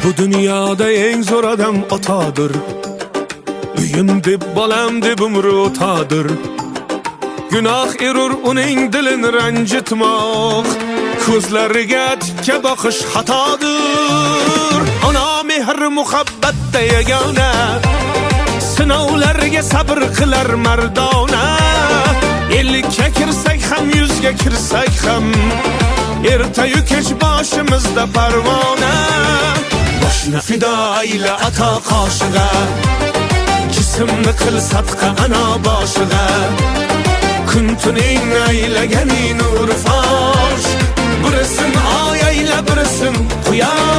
Bu dünyada en zor adam otadır. Uyum deb bolam deb umri o'tadir. Günah erur uning dilini ranjitmoq, ko'zlariga tikka boqish xatodir. Ona mehr muhabbatda yagona, sinovlarga sabr qilar mardona. Ellikka kirsak ham, yuzga kirsak ham, ertayu kech boshimizda parvona. Boshni fido ayla ata qoshig'a, jismni qil sadqa ana boshiga. Kun tuning aylagani nur fosh, birisin oy ayla birisin quyosh.